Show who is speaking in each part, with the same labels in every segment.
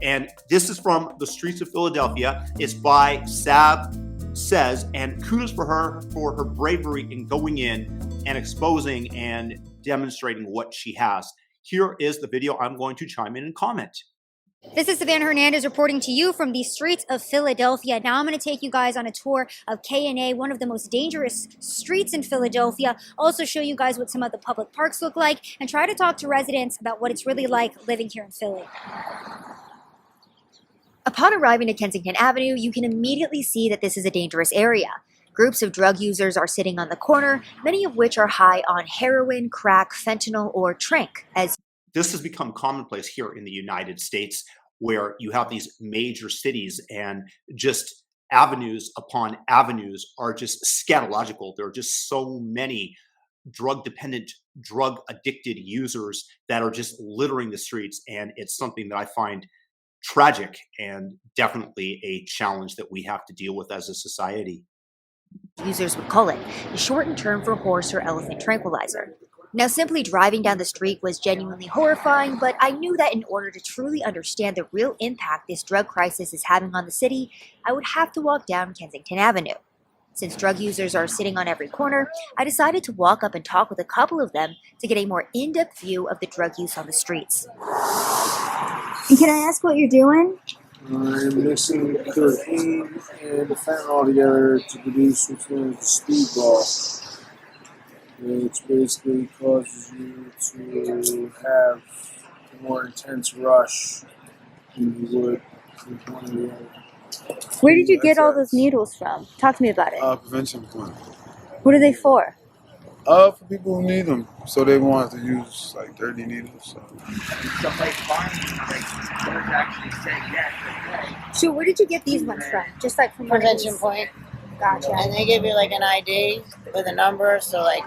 Speaker 1: And this is from the streets of Philadelphia. It's by Sab Says, and kudos for her bravery in going in and exposing and demonstrating what she has. Here is the video. I'm going to chime in and comment.
Speaker 2: This is Savannah Hernandez reporting to you from the streets of Philadelphia. Now I'm going to take you guys on a tour of K&A, one of the most dangerous streets in Philadelphia. Also show you guys what some of the public parks look like and try to talk to residents about what it's really like living here in Philly. Upon arriving at Kensington Avenue, you can immediately see that this is a dangerous area. Groups of drug users are sitting on the corner, many of which are high on heroin, crack, fentanyl, or trank.
Speaker 1: This has become commonplace here in the United States, where you have these major cities and just avenues upon avenues are just scatological. There are just so many drug-dependent, drug-addicted users that are just littering the streets, and it's something that I find tragic and definitely a challenge that we have to deal with as a society.
Speaker 2: Users would call it the shortened term for horse or elephant tranquilizer. Now, simply driving down the street was genuinely horrifying, but I knew that in order to truly understand the real impact this drug crisis is having on the city, I would have to walk down Kensington Avenue. Since drug users are sitting on every corner, I decided to walk up and talk with a couple of them to get a more in-depth view of the drug use on the streets. And can I ask what you're doing?
Speaker 3: I'm mixing cocaine and fentanyl together to produce what's known as a speedball, which basically causes you to have a more intense rush than you would with one or the other.
Speaker 2: Where did you get all those needles from? Talk to me about it.
Speaker 3: Prevention point.
Speaker 2: What are they for?
Speaker 3: For people who need them, so they want to use like dirty needles.
Speaker 2: So where did you get these ones from? Just like from
Speaker 4: Prevention point.
Speaker 2: Gotcha.
Speaker 4: And they give you like an ID with a number, so like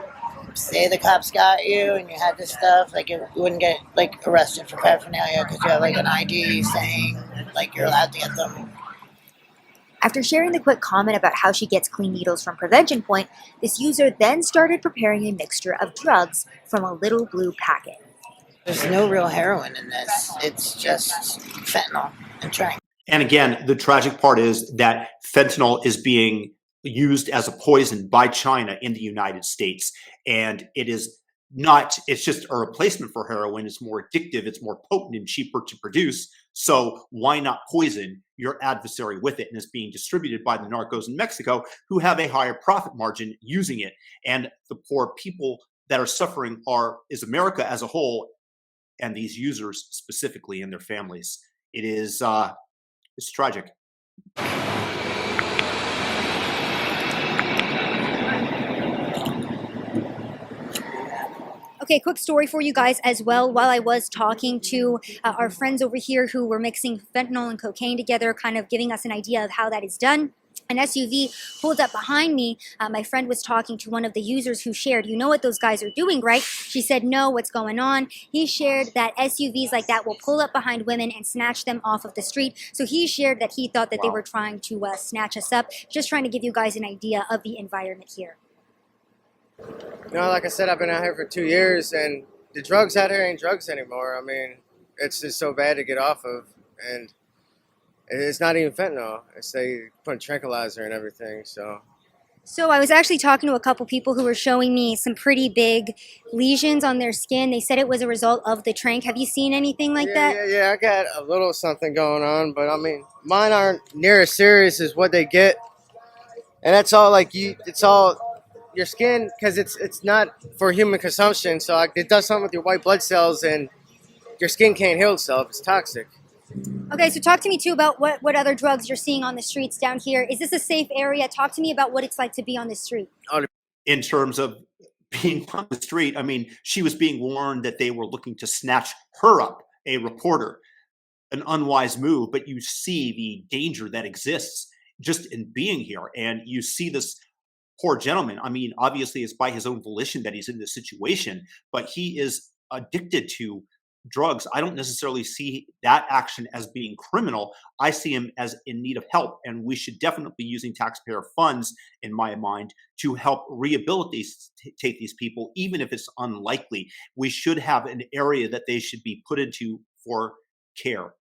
Speaker 4: say the cops got you and you had this stuff, like you wouldn't get like arrested for paraphernalia because you have like an ID saying like you're allowed to get them.
Speaker 2: After sharing the quick comment about how she gets clean needles from Prevention Point, this user then started preparing a mixture of drugs from a little blue packet.
Speaker 4: There's no real heroin in this. It's just fentanyl and trank.
Speaker 1: And again, the tragic part is that fentanyl is being used as a poison by China in the United States. And it is not, it's just a replacement for heroin. It's more addictive, it's more potent and cheaper to produce. So why not poison your adversary with it? And it's being distributed by the narcos in Mexico, who have a higher profit margin using it. And the poor people that are suffering is America as a whole, and these users specifically and their families. It is it's tragic.
Speaker 2: Okay, quick story for you guys as well. While I was talking to our friends over here who were mixing fentanyl and cocaine together, kind of giving us an idea of how that is done, an SUV pulled up behind me. My friend was talking to one of the users who shared, you know what those guys are doing, right? She said, no, what's going on? He shared that SUVs like that will pull up behind women and snatch them off of the street. So he shared that he thought that they were trying to snatch us up. Just trying to give you guys an idea of the environment here.
Speaker 5: You know, like I said, I've been out here for 2 years, and the drugs out here ain't drugs anymore. I mean, it's just so bad to get off of, and it's not even fentanyl. It's they put tranquilizer and everything, so.
Speaker 2: So I was actually talking to a couple people who were showing me some pretty big lesions on their skin. They said it was a result of the trank. Have you seen anything like that?
Speaker 5: Yeah, I got a little something going on, but I mean, mine aren't near as serious as what they get. And that's all it's all your skin, because it's not for human consumption, so it does something with your white blood cells, and your skin can't heal itself. It's toxic.
Speaker 2: Okay, so talk to me too about what other drugs you're seeing on the streets down here. Is this a safe area? Talk to me about what it's like to be on the street.
Speaker 1: In terms of being on the street, I mean, she was being warned that they were looking to snatch her up, a reporter, an unwise move, but you see the danger that exists just in being here. And you see this poor gentleman. I mean, obviously it's by his own volition that he's in this situation, but he is addicted to drugs. I don't necessarily see that action as being criminal. I see him as in need of help, and we should definitely be using taxpayer funds, in my mind, to help rehabilitate these people, even if it's unlikely. We should have an area that they should be put into for care.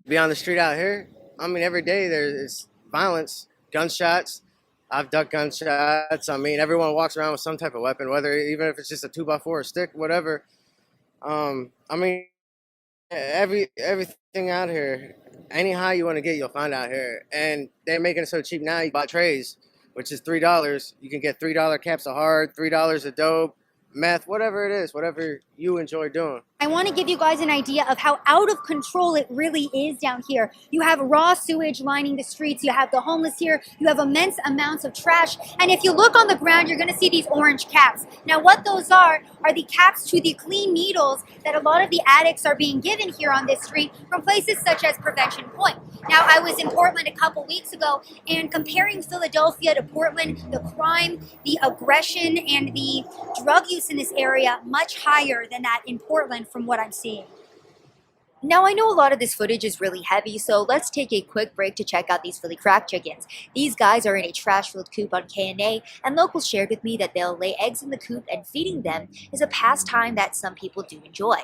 Speaker 5: Be on the street out here. I mean, every day there's violence, gunshots. I've ducked gunshots. I mean, everyone walks around with some type of weapon, whether even if it's just a 2x4 or stick, whatever. I mean, everything out here, any high you want to get, you'll find out here. And they're making it so cheap now. You buy trays, which is $3. You can get $3 caps of hard, $3 of dope, meth, whatever it is, whatever you enjoy doing.
Speaker 2: I want to give you guys an idea of how out of control it really is down here. You have raw sewage lining the streets. You have the homeless here. You have immense amounts of trash. And if you look on the ground, you're going to see these orange caps. Now, what those are the caps to the clean needles that a lot of the addicts are being given here on this street from places such as Prevention Point. Now, I was in Portland a couple weeks ago, and comparing Philadelphia to Portland, the crime, the aggression, and the drug use in this area much higher than that in Portland from what I'm seeing. Now, I know a lot of this footage is really heavy, so let's take a quick break to check out these Philly crack chickens. These guys are in a trash-filled coop on K&A, and locals shared with me that they'll lay eggs in the coop, and feeding them is a pastime that some people do enjoy.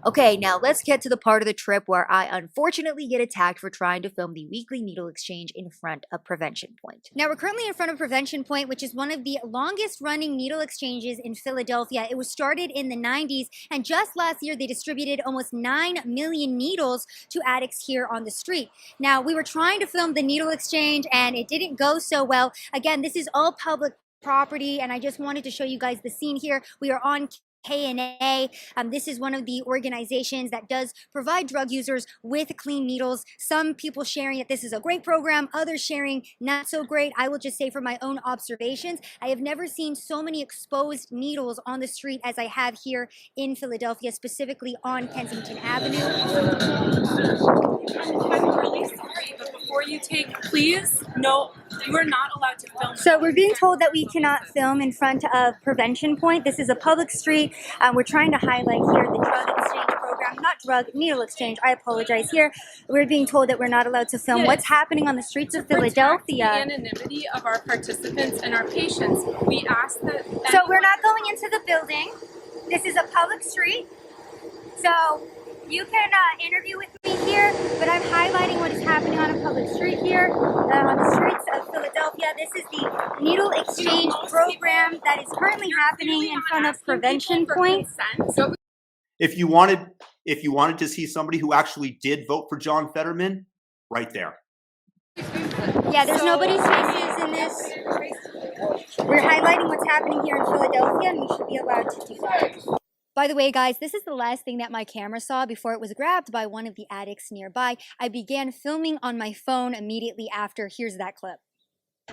Speaker 2: Okay, now let's get to the part of the trip where I unfortunately get attacked for trying to film the weekly needle exchange in front of Prevention Point. Now, we're currently in front of Prevention Point, which is one of the longest running needle exchanges in Philadelphia. It was started in the 90s, and just last year they distributed almost 9 million needles to addicts here on the street. Now, we were trying to film the needle exchange and it didn't go so well. Again, this is all public property, and I just wanted to show you guys the scene here. We are on K&A. This is one of the organizations that does provide drug users with clean needles. Some people sharing that this is a great program, others sharing not so great. I will just say from my own observations, I have never seen so many exposed needles on the street as I have here in Philadelphia, specifically on Kensington Avenue.
Speaker 6: I'm really sorry, but before you take, please, no, you are not allowed to film.
Speaker 2: So we're being told that we cannot film in front of Prevention Point. This is a public street. We're trying to highlight here the drug exchange program, not drug, needle exchange. I apologize here. We're being told that we're not allowed to film what's happening on the streets of Philadelphia.
Speaker 6: The anonymity of our participants and our patients. We ask that.
Speaker 2: So we're not going into the building. This is a public street. So you can interview with me here, but I'm highlighting what is happening on a public street here, on the streets of Philadelphia. This is the needle exchange program that is currently happening in front of Prevention Point.
Speaker 1: If you wanted to see somebody who actually did vote for John Fetterman, right there.
Speaker 2: Yeah, there's nobody's faces in this. We're highlighting what's happening here in Philadelphia, and we should be allowed to do that. By the way, guys, this is the last thing that my camera saw before it was grabbed by one of the addicts nearby. I began filming on my phone immediately after. Here's that clip.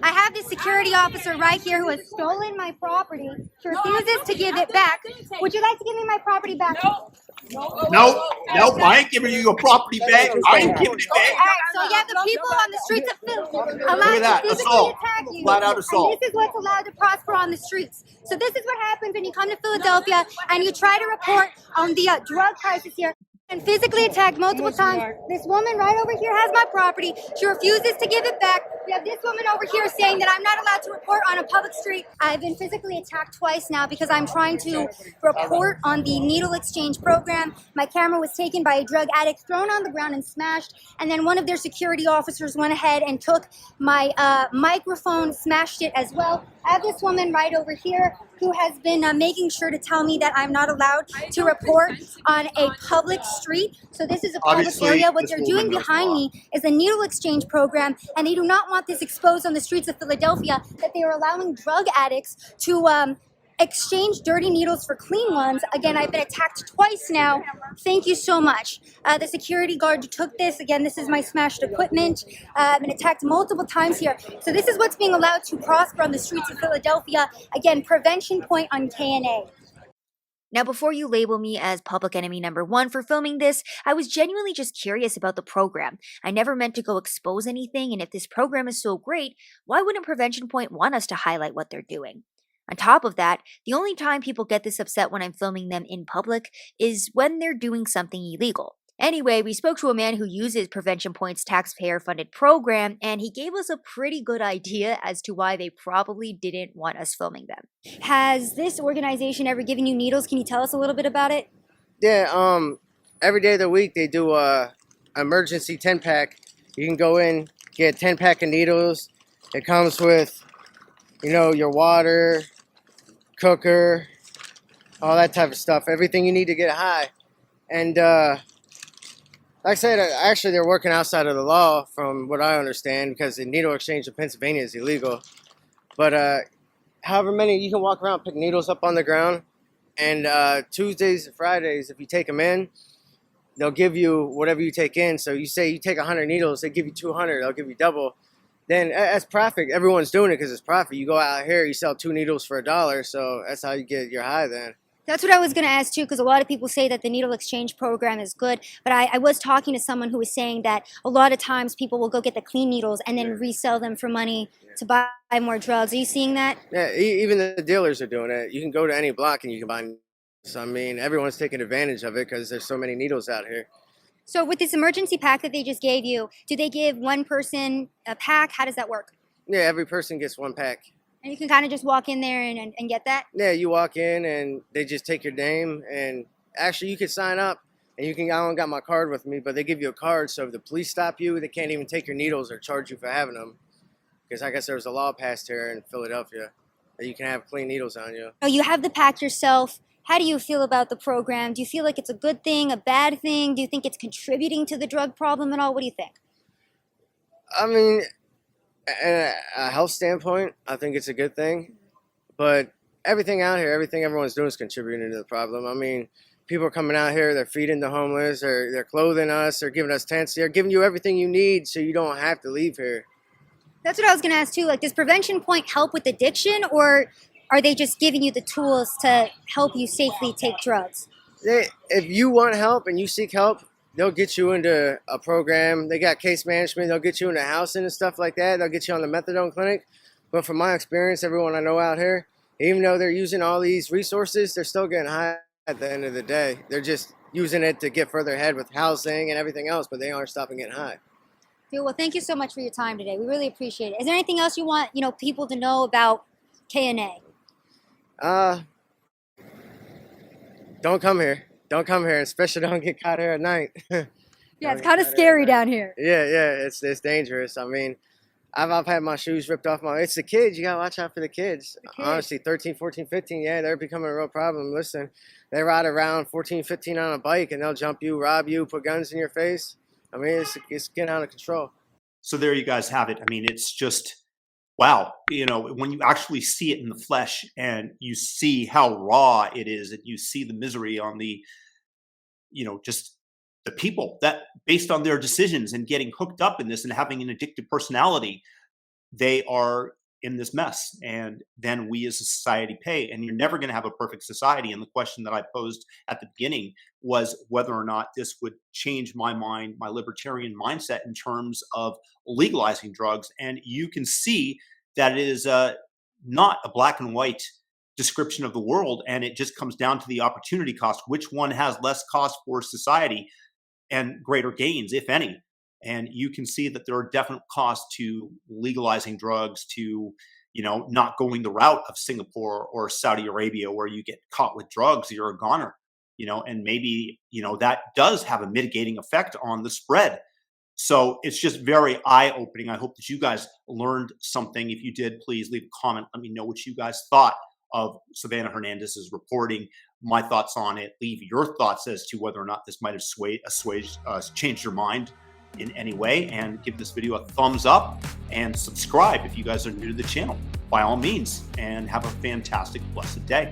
Speaker 2: I have this security officer right here who has stolen my property. She refuses to give it back. Would you like to give me my property back?
Speaker 1: Nope, I ain't giving you your property back. I ain't giving it back.
Speaker 2: All right, so you have the people on the streets of Philly allowed to physically
Speaker 1: assault.
Speaker 2: attack you.
Speaker 1: Flat out assault.
Speaker 2: And this is what's allowed to prosper on the streets. So this is what happens when you come to Philadelphia and you try to report on the drug crisis here. And physically attacked multiple times. This woman right over here has my property. She refuses to give it back. We have this woman over here saying that I'm not allowed to report on a public street. I've been physically attacked twice now because I'm trying to report on the needle exchange program. My camera was taken by a drug addict, thrown on the ground and smashed. And then one of their security officers went ahead and took my microphone, smashed it as well. I have this woman right over here who has been making sure to tell me that I'm not allowed to report on a public street. So this is a public area. What they're doing behind me is a needle exchange program, and they do not want this exposed on the streets of Philadelphia, that they are allowing drug addicts to exchange dirty needles for clean ones. Again, I've been attacked twice now. Thank you so much. The security guard took this. Again, this is my smashed equipment. I've been attacked multiple times here. So this is what's being allowed to prosper on the streets of Philadelphia. Again, Prevention Point on K&A. Now, before you label me as public enemy number 1 for filming this, I was genuinely just curious about the program. I never meant to go expose anything, and if this program is so great, why wouldn't Prevention Point want us to highlight what they're doing? On top of that, the only time people get this upset when I'm filming them in public is when they're doing something illegal. Anyway, we spoke to a man who uses Prevention Point's taxpayer-funded program, and he gave us a pretty good idea as to why they probably didn't want us filming them. Has this organization ever given you needles? Can you tell us a little bit about it?
Speaker 5: Yeah, every day of the week they do a emergency 10-pack. You can go in, get a 10-pack of needles. It comes with, you know, your water, cooker, all that type of stuff. Everything you need to get high. And like I said, actually they're working outside of the law from what I understand, because the needle exchange in Pennsylvania is illegal. But however many, you can walk around, pick needles up on the ground. And Tuesdays and Fridays, if you take them in, they'll give you whatever you take in. So you say you take 100 needles, they give you 200, they'll give you double. Then that's profit. Everyone's doing it because it's profit. You go out here, you sell 2 needles for $1, so that's how you get your high then.
Speaker 2: That's what I was going to ask too, because a lot of people say that the needle exchange program is good. But I was talking to someone who was saying that a lot of times people will go get the clean needles and then resell them for money to buy more drugs. Are you seeing that?
Speaker 5: Yeah, even the dealers are doing it. You can go to any block and you can buy needles. I mean, everyone's taking advantage of it because there's so many needles out here.
Speaker 2: So with this emergency pack that they just gave you, do they give one person a pack? How does that work?
Speaker 5: Yeah, every person gets 1 pack.
Speaker 2: And you can kind of just walk in there and get that?
Speaker 5: Yeah, you walk in and they just take your name, and actually you can sign up and you can, I don't got my card with me, but they give you a card, so if the police stop you, they can't even take your needles or charge you for having them. Because I guess there was a law passed here in Philadelphia that you can have clean needles on you.
Speaker 2: Oh, you have the pack yourself. How do you feel about the program? Do you feel like it's a good thing, a bad thing? Do you think it's contributing to the drug problem at all? What do you think?
Speaker 5: I mean, at a health standpoint, I think it's a good thing. But everything out here, everything everyone's doing is contributing to the problem. I mean, people are coming out here, they're feeding the homeless, or they're clothing us, they're giving us tents. They're giving you everything you need so you don't have to leave here.
Speaker 2: That's what I was going to ask too. Like, does Prevention Point help with addiction, or are they just giving you the tools to help you safely take drugs?
Speaker 5: If you want help and you seek help, they'll get you into a program. They got case management. They'll get you into housing and stuff like that. They'll get you on the methadone clinic. But from my experience, everyone I know out here, even though they're using all these resources, they're still getting high at the end of the day. They're just using it to get further ahead with housing and everything else, but they aren't stopping getting high.
Speaker 2: Dude, well, thank you so much for your time today. We really appreciate it. Is there anything else you want, people to know about KNA?
Speaker 5: Don't come here. Don't come here, especially don't get caught here at night.
Speaker 2: Yeah, it's kind of scary down here.
Speaker 5: Yeah, it's dangerous. I mean, I've had my shoes ripped off it's the kids. You gotta watch out for the kids. Honestly, 13, 14, 15, yeah, they're becoming a real problem. Listen, they ride around 14, 15 on a bike and they'll jump you, rob you, put guns in your face. I mean, it's getting out of control.
Speaker 1: So there you guys have it. I mean, it's just, wow. When you actually see it in the flesh and you see how raw it is, and you see the misery on the, just the people that, based on their decisions and getting hooked up in this and having an addictive personality, they are in this mess. And then we as a society pay. And you're never going to have a perfect society. And the question that I posed at the beginning was whether or not this would change my mind, my libertarian mindset in terms of legalizing drugs. And you can see that it is not a black and white description of the world. And it just comes down to the opportunity cost. Which one has less cost for society and greater gains, if any? And you can see that there are definite costs to legalizing drugs, to, not going the route of Singapore or Saudi Arabia, where you get caught with drugs, you're a goner, and maybe, that does have a mitigating effect on the spread. So it's just very eye-opening. I hope that you guys learned something. If you did, please leave a comment. Let me know what you guys thought of Savannah Hernandez's reporting. My thoughts on it. Leave your thoughts as to whether or not this might have changed your mind in any way, and give this video a thumbs up and subscribe if you guys are new to the channel, by all means, and have a fantastic, blessed day.